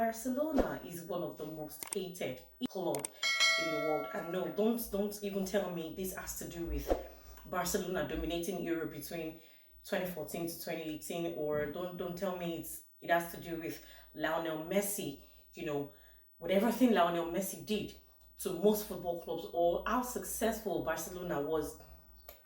Barcelona is one of the most hated club in the world. And no, don't even tell me this has to do with Barcelona dominating Europe between 2014 to 2018, or don't tell me it has to do with Lionel Messi, whatever thing Lionel Messi did to most football clubs, or how successful Barcelona was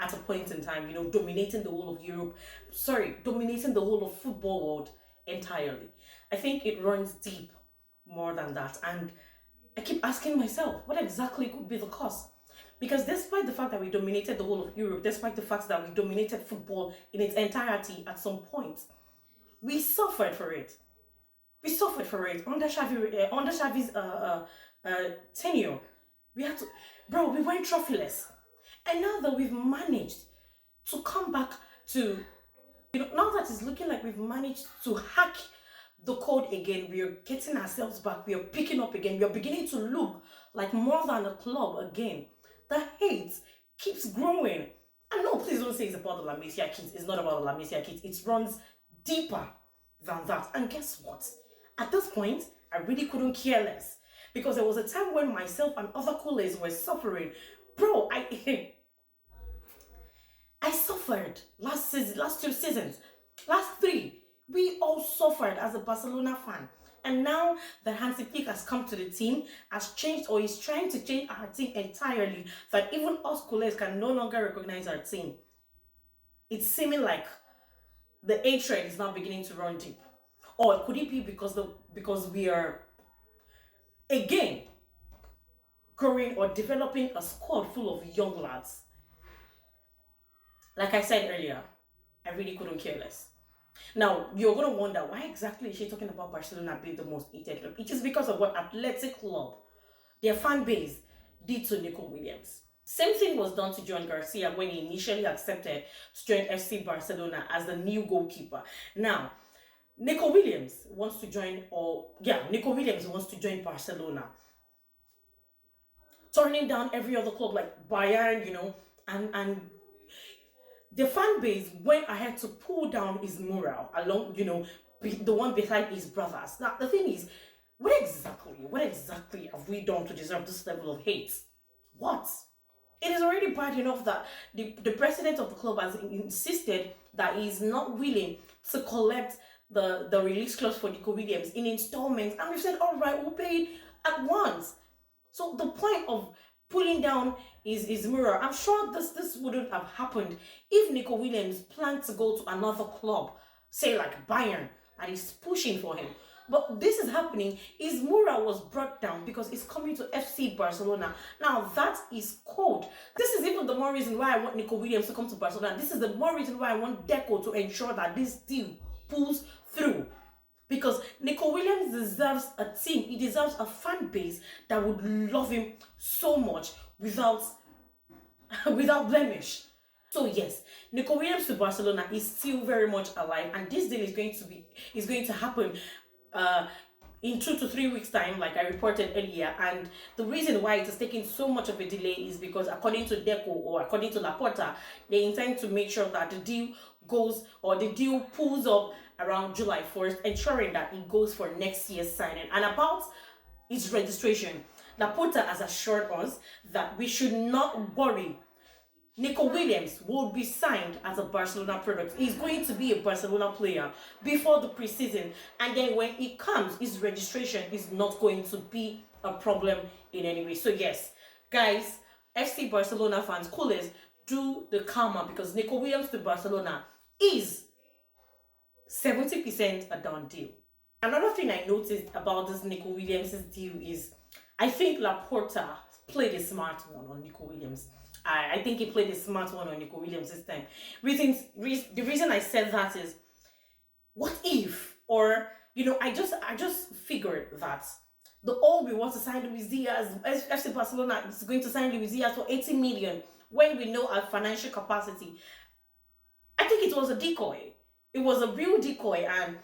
at a point in time, dominating the whole of Europe, dominating the whole of football world entirely. I think it runs deep more than that. And I keep asking myself, what exactly could be the cause? Because despite the fact that we dominated the whole of Europe, despite the fact that we dominated football in its entirety at some point, we suffered for it. We suffered for it under Xavi's tenure. We went trophyless. And now that we've managed to come back to, now that it's looking like we've managed to hack the code again, we are getting ourselves back, we are picking up again, we are beginning to look like more than a club again. The hate keeps growing. And no, please don't say it's about the La Masia kids. It's not about the La Masia kids. It runs deeper than that. And guess what? At this point, I really couldn't care less. Because there was a time when myself and other coolers were suffering. Bro, I suffered last two seasons, last three. We all suffered as a Barcelona fan. And now that Hansi Flick has come to the team, has changed, or is trying to change our team entirely, that even us coolers can no longer recognize our team. It's seeming like the hatred is now beginning to run deep. Or could it be because we are again growing or developing a squad full of young lads? Like I said earlier, I really couldn't care less. Now, you're going to wonder, why exactly is she talking about Barcelona being the most hated club? It is because of what Athletic Club, their fan base, did to Nico Williams. Same thing was done to John Garcia when he initially accepted to join FC Barcelona as the new goalkeeper. Now, Nico Williams wants to join Barcelona, turning down every other club like Bayern, and the fan base went ahead to pull down his Mural along, the one behind his brothers. Now, the thing is, what exactly have we done to deserve this level of hate? What? It is already bad enough that the president of the club has insisted that he is not willing to collect the release clause for Nico Williams in installments. And we've said, all right, we'll pay it at once. So the point of pulling down his Mural, I'm sure this wouldn't have happened if Nico Williams planned to go to another club, say like Bayern, and is pushing for him. But this is happening. His Mural was brought down because he's coming to FC Barcelona. Now that is cold. This is even the more reason why I want Nico Williams to come to Barcelona. This is the more reason why I want Deco to ensure that this deal pulls through. Because Nico Williams deserves a team, he deserves a fan base that would love him so much without blemish. So yes, Nico Williams to Barcelona is still very much alive, and this deal is going to happen in 2 to 3 weeks time, like I reported earlier. And the reason why it is taking so much of a delay is because, according to Deco, or according to Laporta, they intend to make sure that the deal pulls up around July 1st, ensuring that it goes for next year's signing. And about its registration, Laporta has assured us that we should not worry. Nico Williams will be signed as a Barcelona product. He's going to be a Barcelona player before the preseason, and then when it comes, his registration is not going to be a problem in any way. So yes, guys, FC Barcelona fans, coolers, do the karma, because Nico Williams to Barcelona is 70% a done deal. Another thing I noticed about this Nico Williams' deal is, I think Laporta played a smart one on Nico Williams. I think he played a smart one on Nico Williams this time. The reason I said that is, what if, or I just figured that we want to sign Luis Diaz, FC Barcelona is going to sign Luis Diaz for 80 million when we know our financial capacity. I think it was a decoy. It was a real decoy. And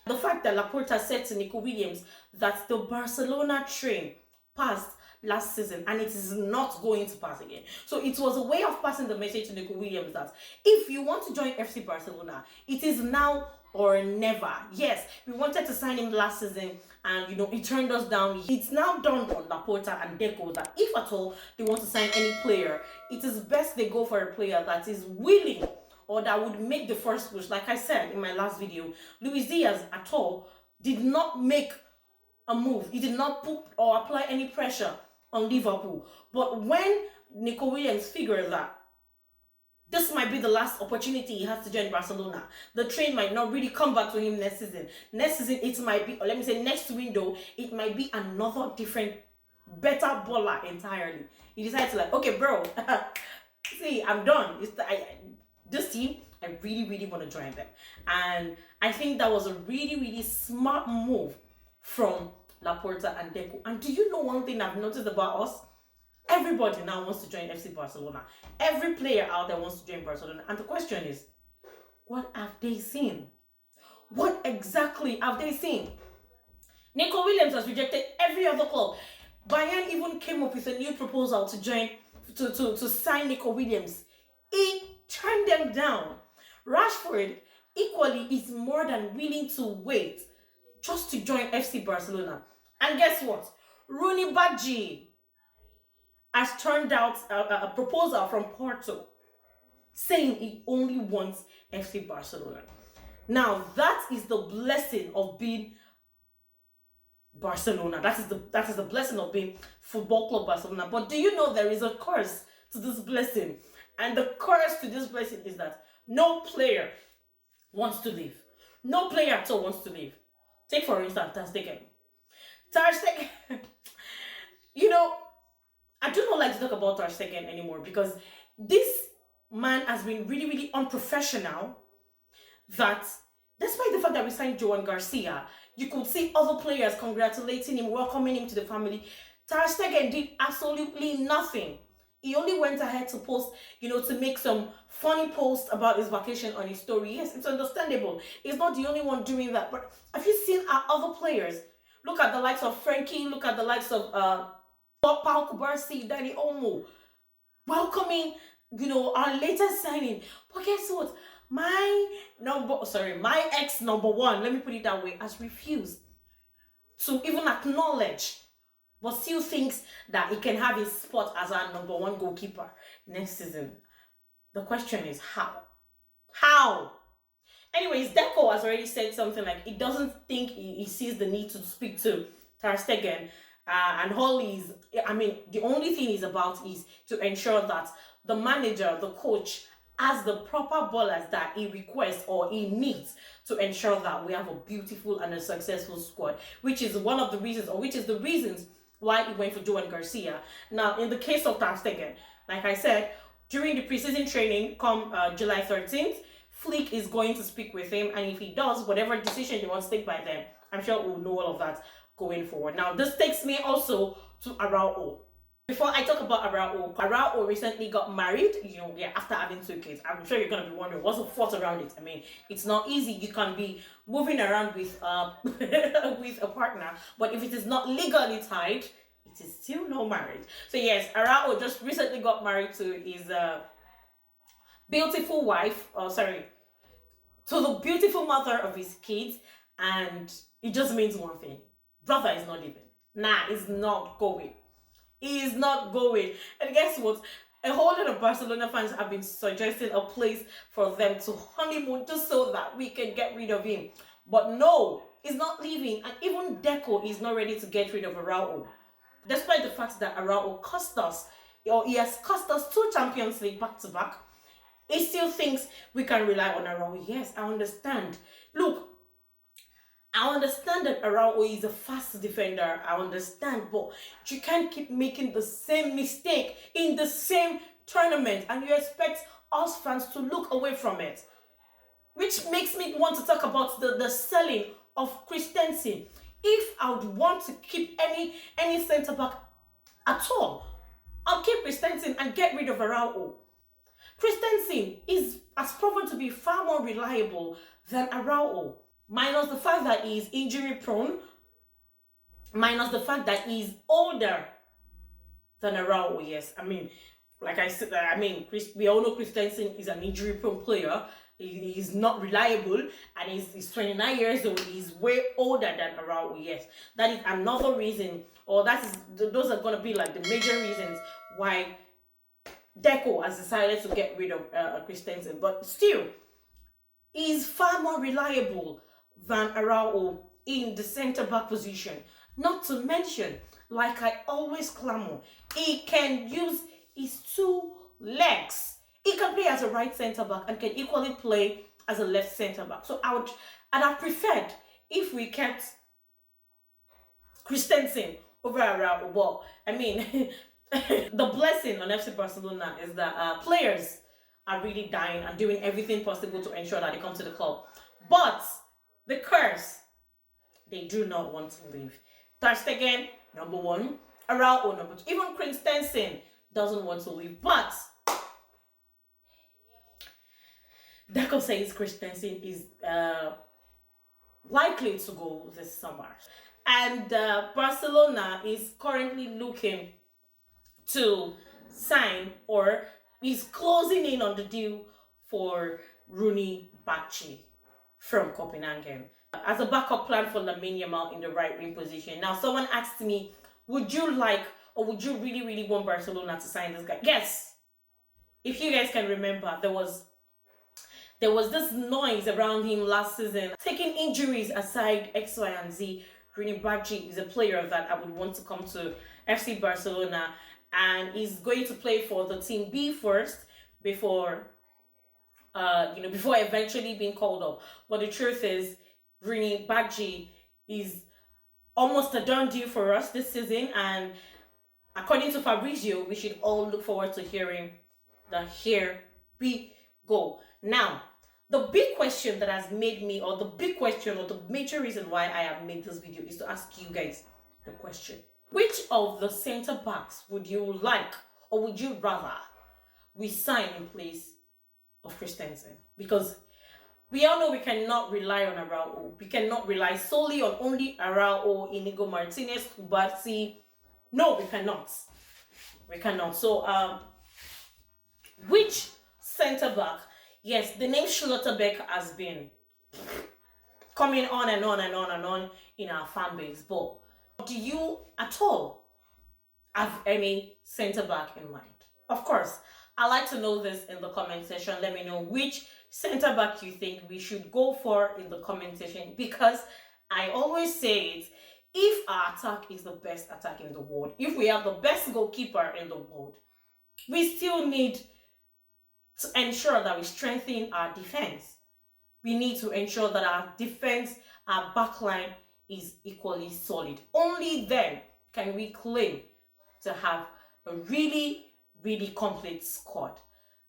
the fact that Laporta said to Nico Williams that the Barcelona train passed last season and it is not going to pass again. So it was a way of passing the message to Nico Williams that if you want to join FC Barcelona, it is now or never. Yes, we wanted to sign him last season, and he turned us down. It's now done on Laporta and Deco that if at all they want to sign any player, it is best they go for a player that is willing or that would make the first push. Like I said in my last video, Luis Diaz at all did not make a move. He did not put or apply any pressure on Liverpool. But when Nico Williams figured that this might be the last opportunity he has to join Barcelona, the train might not really come back to him next season. Next season, it might be, or let me say next window, it might be another different, better baller entirely. He decided to like, okay, bro, see, I'm done. This team, I really, really want to join them. And I think that was a really, really smart move from Laporta and Deco. And do you know one thing I've noticed about us? Everybody now wants to join FC Barcelona. Every player out there wants to join Barcelona. And the question is, what have they seen? What exactly have they seen? Nico Williams has rejected every other club. Bayern even came up with a new proposal to join, to sign Nico Williams. He turned them down. Rashford equally is more than willing to wait just to join FC Barcelona. And guess what? Roony Bardghji has turned out a proposal from Porto saying he only wants FC Barcelona. Now, that is the blessing of being Barcelona. That is the blessing of being Football Club Barcelona. But do you know there is a curse to this blessing? And the curse to this blessing is that no player wants to leave. No player at all wants to leave. Take for instance, Ter Stegen. Ter Stegen, I do not like to talk about Ter Stegen anymore because this man has been really, really unprofessional. That despite the fact that we signed Joan Garcia, you could see other players congratulating him, welcoming him to the family. Ter Stegen did absolutely nothing. He only went ahead to post, to make some funny posts about his vacation on his story. Yes, it's understandable. He's not the only one doing that. But have you seen our other players? Look at the likes of Frankie. Look at the likes of Pau Kubarsi, Danny Olmo, welcoming, our latest signing. But guess what? My ex number one, let me put it that way, has refused to even acknowledge, but still thinks that he can have his spot as our number one goalkeeper next season. The question is how? How? Anyways, Deco has already said something like he doesn't think he sees the need to speak to Ter Stegen. And all the only thing he's about is to ensure that the manager, the coach, has the proper ballers that he requests or he needs to ensure that we have a beautiful and a successful squad, which is one of the reasons, or which is the reasons why he went for Joan Garcia. Now, in the case of Ter Stegen, like I said, during the preseason training, come July 13th, Flick is going to speak with him, and if he does, whatever decision he wants to take by then, I'm sure we'll know all of that going forward. Now, this takes me also to Araujo. Before I talk about Araujo recently got married, after having 2 kids. I'm sure you're going to be wondering, what's the thought around it? It's not easy. You can be moving around with with a partner, but if it is not legally tied, it is still no marriage. So yes, Araujo just recently got married to his beautiful wife, to the beautiful mother of his kids, and it just means one thing. Brother is not leaving. Nah, he's not going. He is not going. And guess what? A whole lot of Barcelona fans have been suggesting a place for them to honeymoon just so that we can get rid of him. But no, he's not leaving. And even Deco is not ready to get rid of Araujo. Despite the fact that Araujo cost us, or he has cost us 2 Champions League back-to-back, he still thinks we can rely on Araujo. Yes, I understand. Look, I understand that Araujo is a fast defender. I understand, but you can't keep making the same mistake in the same tournament and you expect us fans to look away from it. Which makes me want to talk about the selling of Christensen. If I would want to keep any centre-back at all, I'll keep Christensen and get rid of Araujo. Christensen has proven to be far more reliable than Araujo. Minus the fact that he is injury prone, minus the fact that he is older than Araujo. Yes, like I said, we all know Christensen is an injury prone player. He's not reliable, and he's 29 years old. He's way older than Araujo. Yes, that is another reason, or those are gonna be like the major reasons why Deco has decided to get rid of Christensen. But still, he's far more reliable than Araujo in the centre back position. Not to mention, like I always clamor, he can use his two legs. He can play as a right centre back and can equally play as a left centre back. So I'd have preferred if we kept Christensen over Araujo. Well, I mean, the blessing on FC Barcelona is that players are really dying and doing everything possible to ensure that they come to the club. But the curse, they do not want to leave. Ter Stegen, number one. Araujo, number two. Even Christensen doesn't want to leave. But Deco says Christensen is likely to go this summer. And Barcelona is currently looking to sign, or is closing in on the deal for Roony Bardghji from Copenhagen as a backup plan for Lamine Yamal in the right wing position. Now, someone asked me, would you like, or would you really, really want Barcelona to sign this guy? Yes. If you guys can remember, there was this noise around him last season. Taking injuries aside, X, Y, and Z, Roony Bardghji is a player that I would want to come to FC Barcelona, and he's going to play for the team B first before eventually being called up. But the truth is, Roony Bardghji is almost a done deal for us this season, and according to Fabrizio, we should all look forward to hearing the "here we go." Now, the big question that has made me, or the big question, or the major reason why I have made this video is to ask you guys the question: which of the centre backs would you like, or would you rather we sign in place of Christensen? Because we all know we cannot rely on Araujo. We cannot rely solely on only Araujo, Inigo Martinez, Kubasi. No, we cannot. We cannot. So, which centre back? Yes, the name Schlotterbeck has been coming on and on and on and on in our fan base. But do you at all have any centre back in mind? Of course, I'd like to know this in the comment section. Let me know which centre back you think we should go for in the comment section, because I always say it, if our attack is the best attack in the world, if we have the best goalkeeper in the world, we still need to ensure that we strengthen our defense. We need to ensure that our defense, our backline is equally solid. Only then can we claim to have a really, really complete squad.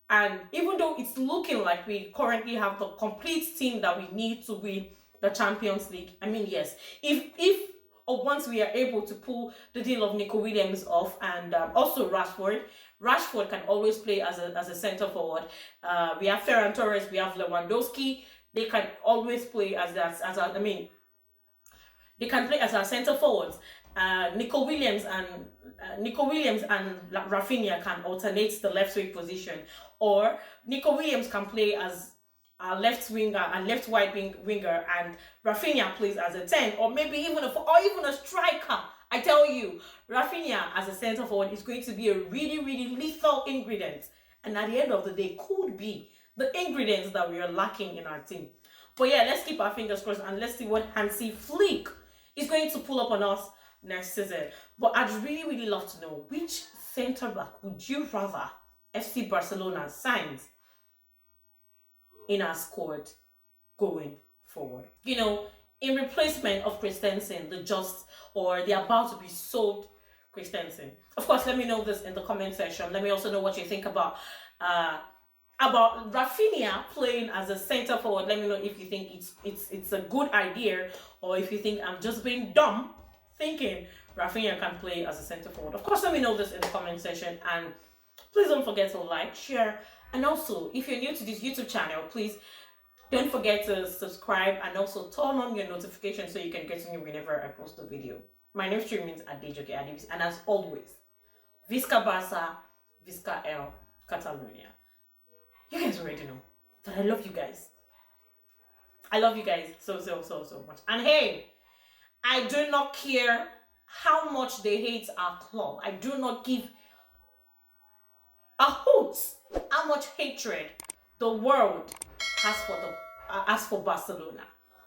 And even though it's looking like we currently have the complete team that we need to win the Champions League, I mean, yes, if or once we are able to pull the deal of Nico Williams off, and also Rashford can always play as a centre forward. We have Ferran Torres, we have Lewandowski. They can always play they can play as our centre forwards. Nico Williams and Rafinha can alternate the left wing position, or Nico Williams can play as a left winger and left wide winger, and Rafinha plays as a 10, or maybe even a striker. I tell you, Rafinha as a centre forward is going to be a really, really lethal ingredient, and at the end of the day could be the ingredients that we are lacking in our team. But yeah, let's keep our fingers crossed, and let's see what Hansi Flick is going to pull up on us next season. But I'd really, really love to know, which centre back would you rather FC Barcelona signs in our squad going forward? You know, in replacement of Christensen, the about to be sold Christensen. Of course, let me know this in the comment section. Let me also know what you think about Rafinha playing as a centre forward. Let me know if you think it's a good idea, or if you think I'm just being dumb thinking Rafinha can play as a centre forward. Of course, let me know this in the comment section, and please don't forget to like, share, and also if you're new to this YouTube channel, please don't forget to subscribe and also turn on your notifications so you can get to me whenever I post a video. My name is Bardghji, and as always, Visca Barca, Visca El Catalonia. You guys already know. that I love you guys. I love you guys so much. And hey, I do not care how much they hate our club. I do not give a hoot how much hatred the world has for Barcelona.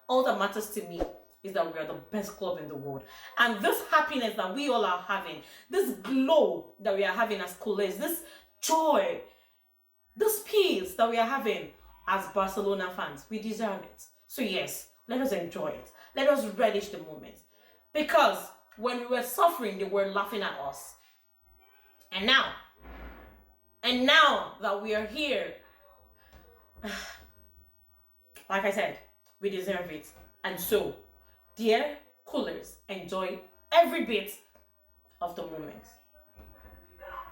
All that matters to me is that we are the best club in the world. And this happiness that we all are having, this glow that we are having as Culés, this joy, this peace that we are having as Barcelona fans, we deserve it. So yes, let us enjoy it. Let us relish the moment. Because when we were suffering, they were laughing at us. And now that we are here, like I said, we deserve it. And so, dear Culés, enjoy every bit of the moment.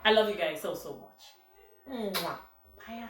I love you guys so much. Mwah. Bye.